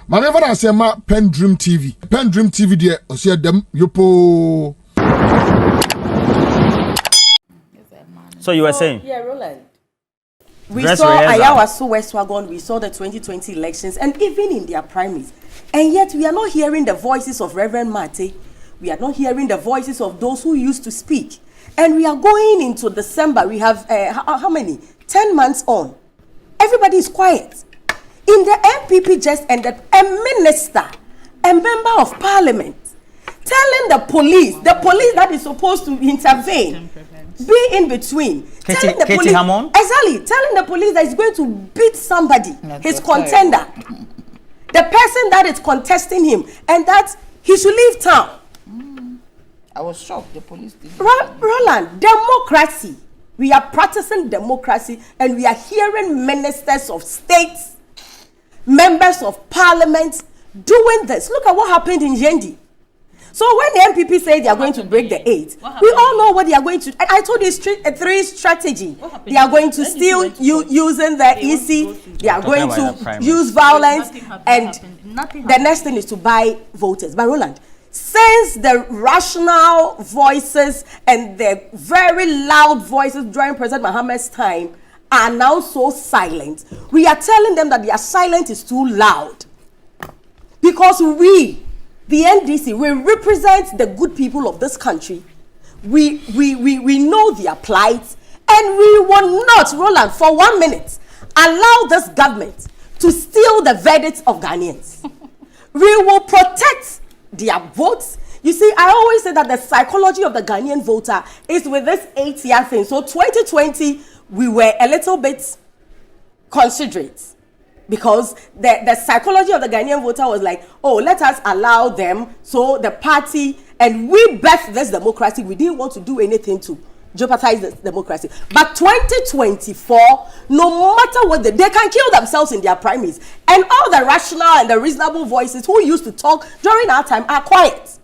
Maneva na say ma PENDREAM TV. PENDREAM TV there osia dem yopo. So you were saying? Yeah, Roland. We saw Ayawaso West Wagon, we saw the 2020 elections, and even in their primaries. And yet we are not hearing the voices of Reverend Mate. We are not hearing the voices of those who used to speak. And we are going into December. We have, how many? 10 months on. Everybody is quiet. In the NPP just ended, a minister, a member of parliament, telling the police that is supposed to intervene, be in between, telling the police, exactly, telling the police that he's going to beat somebody, his contender, the person that is contesting him, and that he should leave town. I was shocked. The police did. Roland, democracy. We are practicing democracy, and we are hearing ministers of states, members of parliament doing this. Look at what happened in Yendi. So when the NPP say they are going to break the 8, we all know what they are going to. I told you three strategy. They are going to still using the EC. They are going to use violence, and the next thing is to buy voters. But Roland, since the rational voices and the very loud voices during President Mohammed's time are now so silent, we are telling them that their silence is too loud. Because we, the NDC, we represent the good people of this country. We know their plight, and we will not, Roland, for 1 minute, allow this government to steal the verdicts of Ghanaians. We will protect their votes. You see, I always say that the psychology of the Ghanaian voter is with this 8-year thing. So 2020, we were a little bit considerate, because the psychology of the Ghanaian voter was like, oh, let us allow them. So the party, and we birthed this democracy. We didn't want to do anything to jeopardize this democracy. But 2024, no matter what, they can kill themselves in their primaries. And all the rational and the reasonable voices who used to talk during our time are quiet.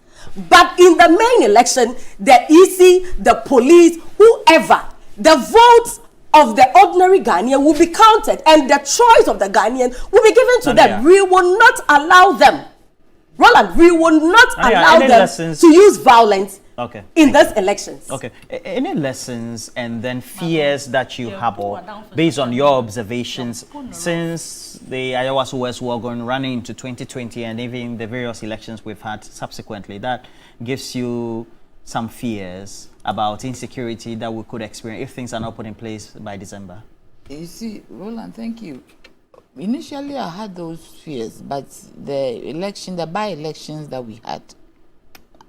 But in the main election, the EC, the police, whoever, the votes of the ordinary Ghanaian will be counted, and the choice of the Ghanaian will be given to them. We will not allow them, Roland, we will not allow them to use violence in these elections. Okay. Any lessons and then fears that you harbor based on your observations since the Ayawaso West Wagon running into 2020 and even the various elections we've had subsequently, that gives you some fears about insecurity that we could experience if things are not put in place by December? You see, Roland, thank you. Initially, I had those fears, but the by-elections that we had,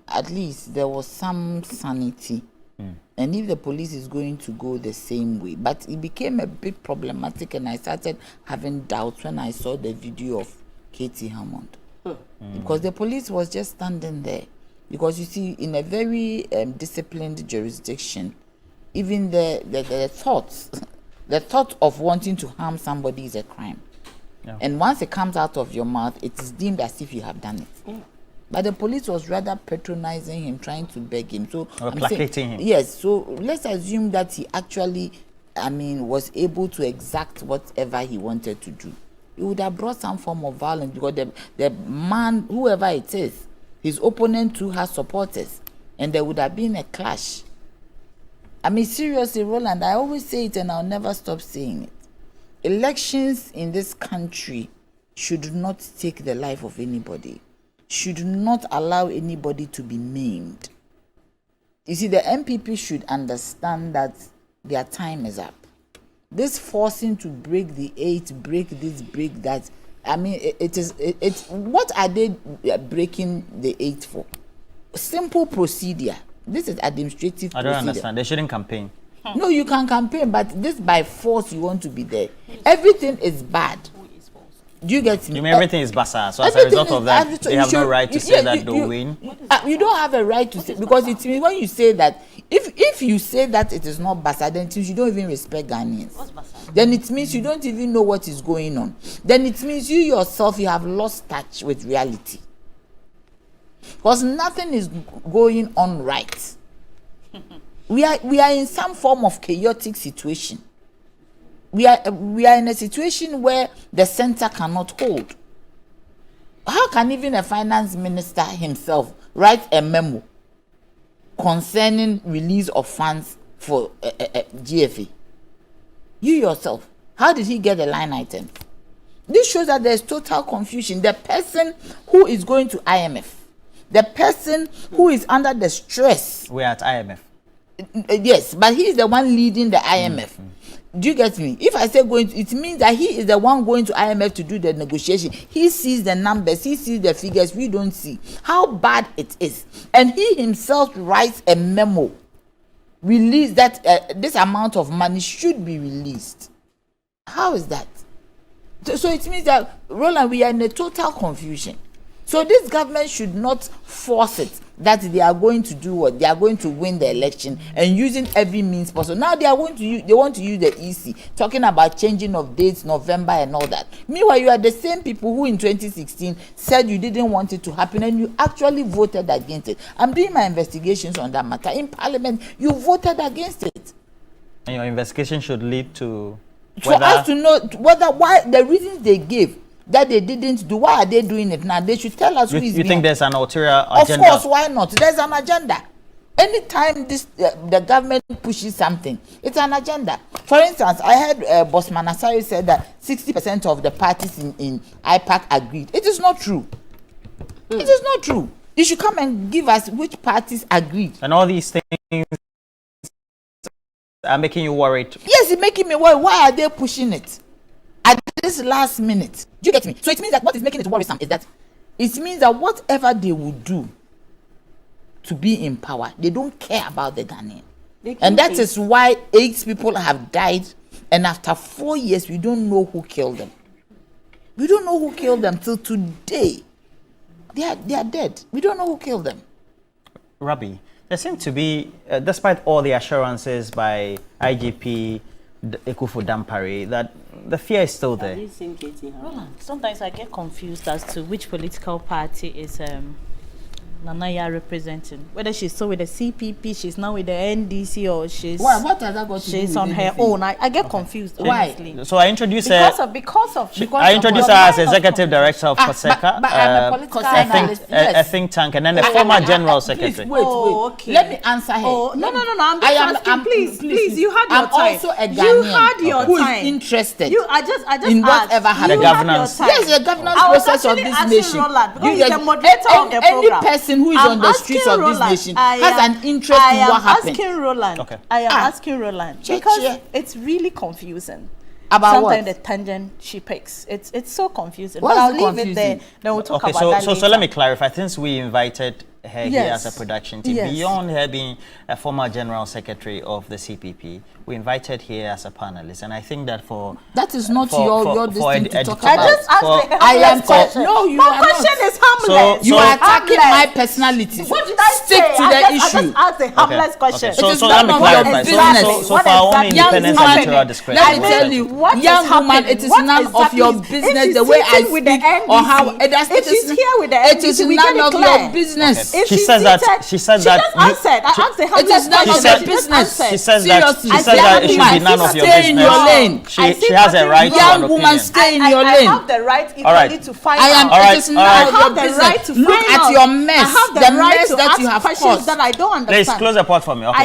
at least there was some sanity. And if the police is going to go the same way, but it became a bit problematic, and I started having doubts when I saw the video of HqədT because the police was just standing there. Because you see, in a very disciplined jurisdiction, even the thought of wanting to harm somebody is a crime. Yeah. And once it comes out of your mouth, it is deemed as if you have done it. But the police was rather patronizing him, trying to beg him. So placating him. Yes. So let's assume that he actually, was able to exact whatever he wanted to do. He would have brought some form of violence, because the man, whoever it is, his opponent too has supporters, and there would have been a clash. Seriously, Roland, I always say it and I'll never stop saying it. Elections in this country should not take the life of anybody, should not allow anybody to be maimed. You see, the NPP should understand that their time is up. This forcing to break the 8, break this, break that, what are they breaking the 8 for? Simple procedure. This is administrative procedure. I don't understand. They shouldn't campaign. No, you can campaign, but this by force, you want to be there. Everything is bad. Do you get me? You mean everything is basa? So as a result of that, they have no right to say that they'll win? You don't have a right to say, because it means when you say that, if you say that it is not basa, then it means you don't even respect Ghanaians. What's basa? Then it means you don't even know what is going on. Then it means you yourself, you have lost touch with reality. Because nothing is going on right. We are in some form of chaotic situation. We are in a situation where the center cannot hold. can even a finance minister himself write a memo concerning release of funds for GFA? You yourself, how did he get the line item? This shows that there's total confusion. The person who is going to IMF, the person who is under the stress. We're at IMF. Yes, but he is the one leading the IMF. Do you get me? If I say going to, it means that he is the one going to IMF to do the negotiation. He sees the numbers, he sees the figures we don't see. How bad it is. And he himself writes a memo, release that this amount of money should be released. How is that? So it means that, Roland, we are in a total confusion. So this government should not force it that they are going to do what? They are going to win the election and using every means possible. Now they are going to use, they want to use the EC, talking about changing of dates, November and all that. Meanwhile, you are the same people who in 2016 said you didn't want it to happen and you actually voted against it. I'm doing my investigations on that matter. In Parliament, you voted against it. And your investigation should lead to for us to know whether why the reasons they gave that they didn't do, why are they doing it now? They should tell us who is. You think there's an ulterior agenda? Of course, why not? There's an agenda. Anytime this the government pushes something, it's an agenda. For instance, I heard Boss Manasari said that 60% of the parties in IPAC agreed. It is not true. It is not true. You should come and give us which parties agreed. And all these things are making you worried. Yes, it's making me worry. Why are they pushing it at this last minute? Do you get me? So it means that what is making it worrisome is that it means that whatever they would do to be in power, they don't care about the Ghanaian. And that is why 8 people have died, and after 4 years, we don't know who killed them. We don't know who killed them till today. They are dead. We don't know who killed them. Rabi, there seem to be, despite all the assurances by IGP Ekufu Dampare, that the fear is still there. Sometimes I get confused as to which political party is Nana Yaa representing. Whether she's still with the CPP, she's now with the NDC, or she's what has that got to she's do on with her anything? own. I get confused, honestly. So I introduce her. Because of I introduce her as executive director of COSECA, but I'm a political analyst. a think tank, and then the former general secretary. Wait. Okay. Let me answer her. No. I'm just asking. Please. You had your I'm time. also a Ghanaian You had your who is time. interested I just in asked. whatever happened. The governance. Yes, the governance I was process of actually this asking nation. Roland, because You he's get- the moderator of the any program. person who is I'm on the streets asking of this Roland. nation I has am- an interest in what happened. I am asking Roland because it's really confusing. About Sometimes what? the tangent she picks, it's so confusing. What But I'll is leave confusing? it there. Then we'll talk Okay, about that so later. let me clarify. Since we invited her here as Yes. a production team, Yes. beyond her being a former general secretary of the CPP, we invited here as a panelist, and I think that That is not for your the this thing to talk editorial- I just asked for- the I am harmless question. no, you My are question not. is harmless. You So- are attacking Harmless. my personality. What did I Stick say? to I the just issue. asked the harmless question. Okay, so, It is so let me none of your clarify. business. So for our own What exactly- independence Young and woman, editorial discretion. let me tell you, What is young woman, happening? it is What none of exactly your is- if business she's the way I sitting with the speak or how NDC, if she's here with the it is NDC, we get none it of clear. your business. If She she's said that- seated- she said she that just you- answered. I asked the harmless It is none question. of your She just business. answered. She says that Seriously. she says Young that it should be woman, none of your stay in business. your lane. She has a right to Young an woman, opinion. stay in your I lane. have the right equally All right. to find I am. out. All right, It is all none right. of I your have the business. right to Look find at out. your mess. I have the The right mess to that ask you have questions caused. that I don't Please understand. close the port for me. Okay.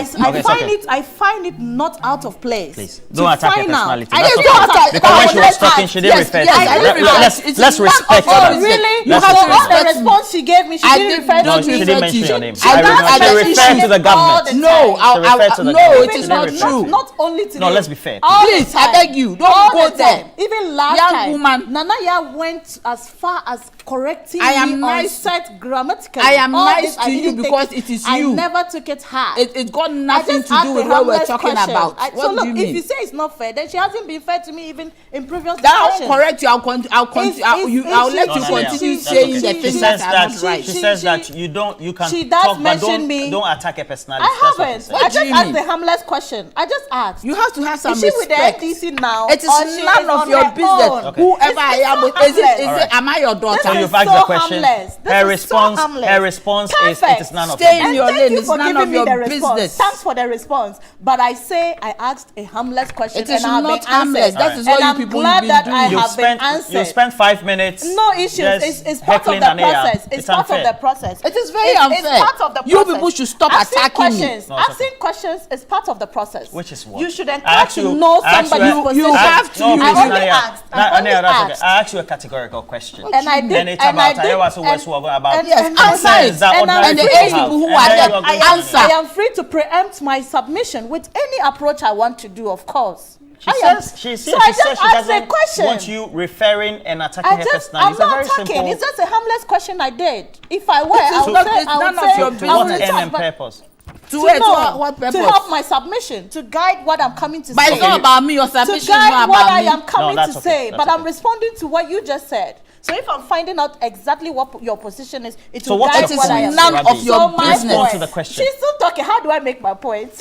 I find it not out of place. Please, to don't attack her find out. personality. I That's didn't okay. attack. Because when she was Yes, talking, she didn't refer to yes, you. I didn't refer. It's Let's none respect of her. your Oh, really? You Let's have to So all the respect me. response she gave me, she I didn't did refer No, to she me. didn't mention your name. I don't She have referred to the government. No, refer to the no, government. it is She not didn't refer true. to Not only today. No, let's be fair. All the Please, I time. beg you, don't All go the there. time. Even last Young time, woman. Nana Yaa went as far as correcting I am me nice- on set grammatically. I am All nice this, I to you didn't take because it is I you. never took it hard. It got I nothing just to asked do the with what we're harmless talking question. about. So What look, do you if mean? you say it's not fair, then she hasn't been fair to me even in previous That I discussions. won't correct you. I'll let you continue saying the She things says that are that not right. she says that you can she does talk, but mention me. don't attack her personality. I That's what haven't. she said. I What do just you asked mean? the harmless question. I just asked. You have to have some Is she with the respect. NDC now? It is or she none is of on your her business. own? Okay. Whoever I am, so is harmless. it? Am I your daughter? This So is you've asked so the question. harmless. This Her is so response. harmless. Her response is it Perfect. is none of Stay your in in your thank lane. you It's for none giving of me your the response. business. Thanks for the response. But I say I asked a harmless question. It is and I have not been harmless. answered. That is And what you I'm people glad you've been that doing. I You have been spent answered. 5 minutes. No issues. just It's part of heckling the Nanea. process. It's part of unfair. the process. It is very It's unfair. part of the You process. people should stop Asking attacking me. questions. No, it's Asking questions is part of the process. Which is what? You should I encourage asked to you- know I asked somebody's you- position. you have to- No, I please, only Nanea. asked. I only Nanea, that's okay. asked. I asked you a categorical question. And I did. And it's and I about did. Ayawaso West Wogo, about Yes, and answer I- it. concerns that and I'm ordinary And the people eight have. people who And are then there, you are going I to am, answer. I am free to preempt my submission with any approach I want to do, of course. She says she so I just says she asked a doesn't question. want you referring and attacking I her just, personally. I'm It's a not very attacking. simple. It's just a harmless question I did. If I were, It is I would not- say, it's I would none of say, your I to would what business. end talk, and but purpose? To to it, know, what purpose? to help my submission, to guide what I'm coming to But say. it's not about me. Your To submission is guide not what about I me. am coming that's to okay. say, That's but I'm okay. responding to what you just said. So if I'm finding out exactly what your position is, it So will what's guide your what I am point, none saying. Rabi? of your So my business. point- To the question. She's still talking. How do I make my point?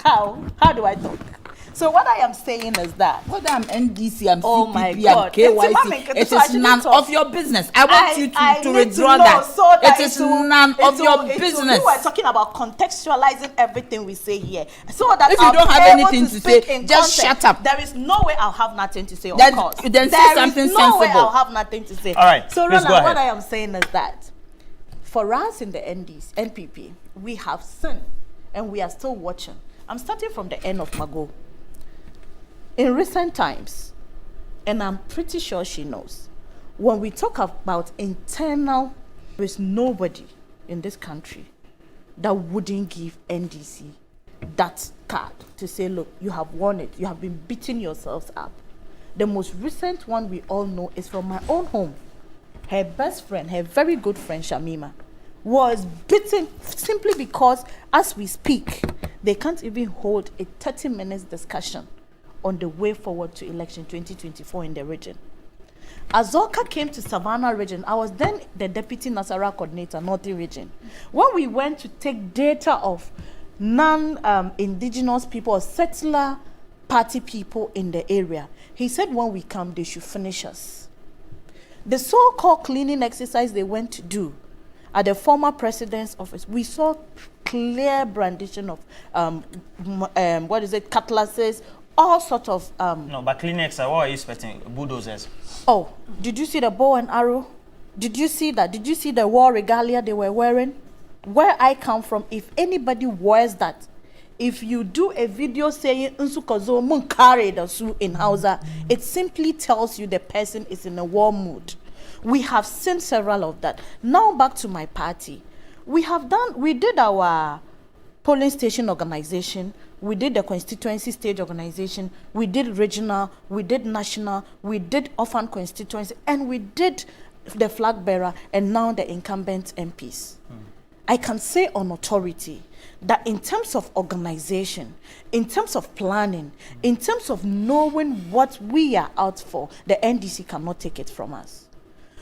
How do I talk? So what I am saying is that Whether I'm NDC, I'm Oh my CPP, God. I'm KYC, It's it so I is shouldn't none talk. of your business. I want you I to need withdraw know that. so that It is will- none of it your will- business. You are talking about contextualizing everything we say here, so that If you I'll don't be have able anything to to speak say, in just context. shut up. There is no way I'll have nothing to say. Of Then- course, then say there something is no way sensible. I'll have nothing to say. All right, So please go Roland, what ahead. I am saying is that for us in the NPP, we have sinned, and we are still watching. I'm starting from the end of Mago. In recent times, and I'm pretty sure she knows, when we talk about internal, there is nobody in this country that wouldn't give NDC that card to say, look, you have won it. You have been beating yourselves up. The most recent one we all know is from my own home. Her best friend, her very good friend, Shamima, was beaten simply because, as we speak, they can't even hold a 30 minutes discussion on the way forward to election 2024 in the region. Azorka came to Savannah region. I was then the deputy Nasarawa coordinator, Northern region. When we went to take data of non-indigenous people or settler party people in the area, he said when we come, they should finish us. The so-called cleaning exercise they went to do at the former president's office, we saw clear brandishing of cutlasses, all sorts of No, but clinics, what are you expecting? Bulldozers. Oh, did you see the bow and arrow? Did you see that? Did you see the war regalia they were wearing? Where I come from, if anybody wears that, if you do a video saying "Nsukozo mun kare da su" in Hausa, it simply tells you the person is in a war mood. We have seen several of that. Now back to my party. We did our polling station organization, we did the constituency stage organization, we did regional, we did national, we did orphan constituency, and we did the flag bearer, and now the incumbent MPs. I can say on authority that in terms of organization, in terms of planning, in terms of knowing what we are out for, the NDC cannot take it from us.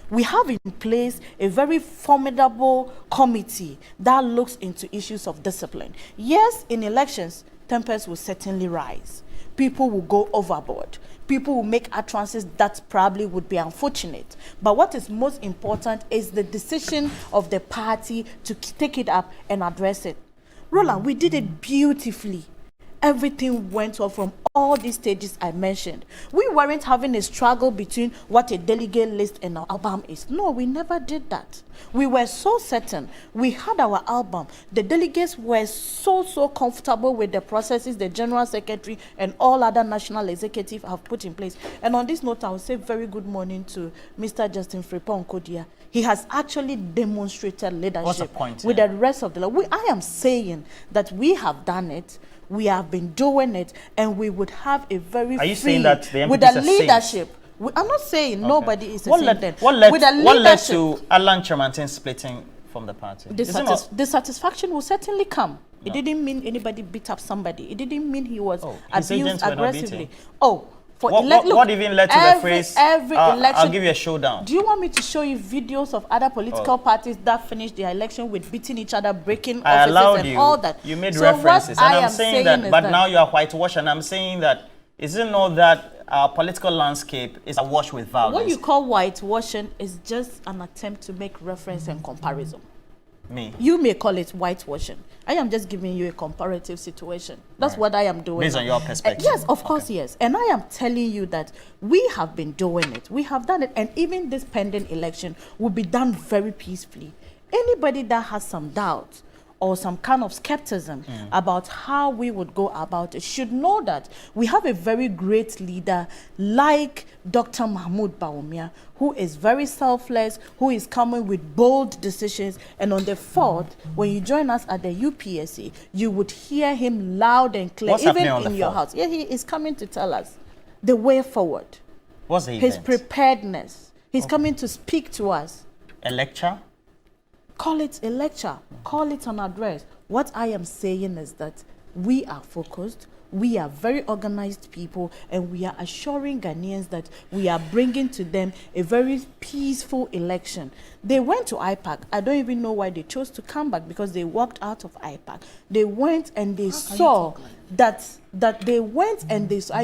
We have in place a very formidable committee that looks into issues of discipline. Yes, in elections, tempers will certainly rise. People will go overboard. People will make utterances that probably would be unfortunate. But what is most important is the decision of the party to take it up and address it. Roland, we did it beautifully. Everything went well from all these stages I mentioned. We weren't having a struggle between what a delegate list and our album is. No, we never did that. We were so certain. We had our album. The delegates were so comfortable with the processes the General Secretary and all other national executives have put in place. And on this note, I will say very good morning to Mr. Justin Frimpong Kodia. He has actually demonstrated leadership. What's the point, with yeah? the rest of the I am saying that we have done it. We have been doing it, and we would have a very Are you free, saying that the with MPPs the are saints? leadership. I'm not saying nobody is a What saint. led, what led, With the what led leadership, to Alan Chamantin splitting from the party? Is it not- the satisfaction will certainly come. It didn't mean anybody beat up somebody. It didn't mean he was his agents abused were not aggressively. beating. Oh, for What, look, what even led to the phrase, every election? I'll give you a showdown? Do you want me to show you videos of other political parties that finished their election with beating each other, breaking I offices allowed and you. all that? You made So references, what and I I'm am saying that. is But now you are whitewashed, and I'm saying that. Is it not that our political landscape is awash with violence? What you call whitewashing is just an attempt to make reference and comparison. Me. You may call it whitewashing. I am just giving you a comparative situation. That's what I am doing. Based on your perspective. Yes, of course, yes. And I am telling you that we have been doing it. We have done it. And even this pending election will be done very peacefully. Anybody that has some doubt or some kind of skepticism about how we would go about it should know that we have a very great leader like Dr. Mahamudu Bawumia, who is very selfless, who is coming with bold decisions. And on the 4th, when you join us at the UPSC, you would hear him loud and clear, What's even happening on in the your 4th? house. Yeah, he is coming to tell us the way forward, What's the his event? preparedness. He's coming to speak to us. A lecture? Call it a lecture, call it an address. What I am saying is that we are focused, we are very organized people, and we are assuring Ghanaians that we are bringing to them a very peaceful election. They went to IPAC. I don't even know why they chose to come back, because they walked out of IPAC. They went and they saw that they went and they saw.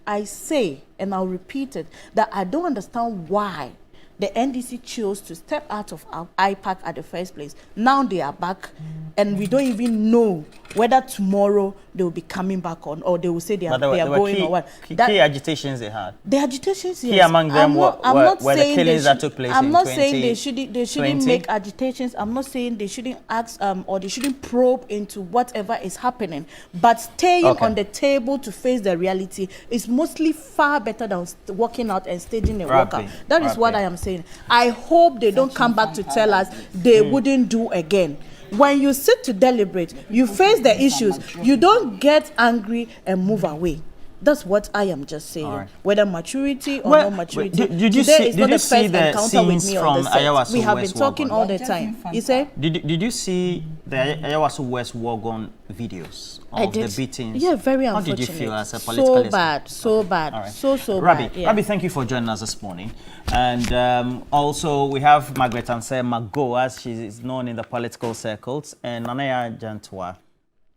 I say, and I'll repeat it, that I don't understand why the NDC chose to step out of our IPAC at the first place. Now they are back, and we don't even know whether tomorrow they will be coming back on, or they will say they are going key, or what. Key agitations they had. The agitations, yes. Key among them were the killings that took place I'm in not saying they shouldn't 2020. make agitations. I'm not saying they shouldn't ask or they shouldn't probe into whatever is happening. But staying on the table to face the reality is mostly far better than walking out and staging a walkout. That is what I am saying. I hope they don't come back to tell us they wouldn't do again. When you sit to deliberate, you face the issues, you don't get angry and move away. That's what I am just saying. Whether maturity or no maturity. Did you see the scenes from Ayawaso West? We have been talking all the time. You say? Did you see the Ayawaso West Wagon videos of the beatings? Yeah, very unfortunate. How did you feel as a political so bad, right. so Rabbi, bad. Yeah. Rabbi, thank you for joining us this morning. And also we have Margaret Anse Mago, as she is known in the political circles, and Yaa Jantuah.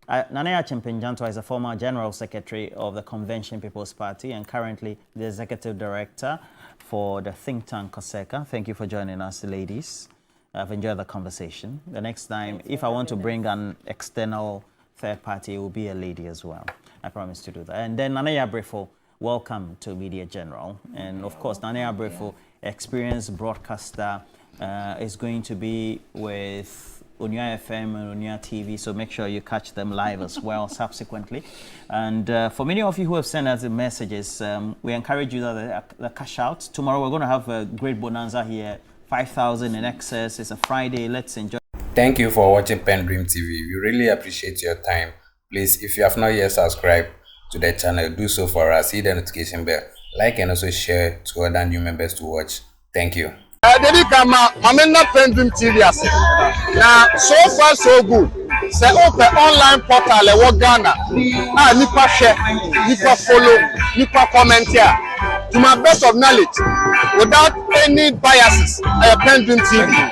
Yaa Jantuah is a former General Secretary of the Convention People's Party and currently the Executive Director for the think tank COSECA. Thank you for joining us, ladies. I've enjoyed the conversation. The next time, if I want to bring an external third party, it will be a lady as well. I promise to do that. And then Nana Brefo, welcome to Media General. And of course, Nana Brefo, experienced broadcaster, is going to be with Onya FM and Onya TV, so make sure you catch them live as well subsequently. And for many of you who have sent us the messages, we encourage you that the cash out. Tomorrow we're going to have a great bonanza here, 5,000 in excess. It's a Friday. Let's enjoy. Thank you for watching PENDREAM TV. We really appreciate your time. Please, if you have not yet subscribed to the channel, do so for us. Hit the notification bell, like, and also share to other new members to watch. Thank you. Dedi kama mamena PENDREAM TV ase na so far so good. Say open online portal e wo Ghana. Nipa share, nipa follow, nipa comment here. To my best of knowledge, without any biases, PENDREAM TV.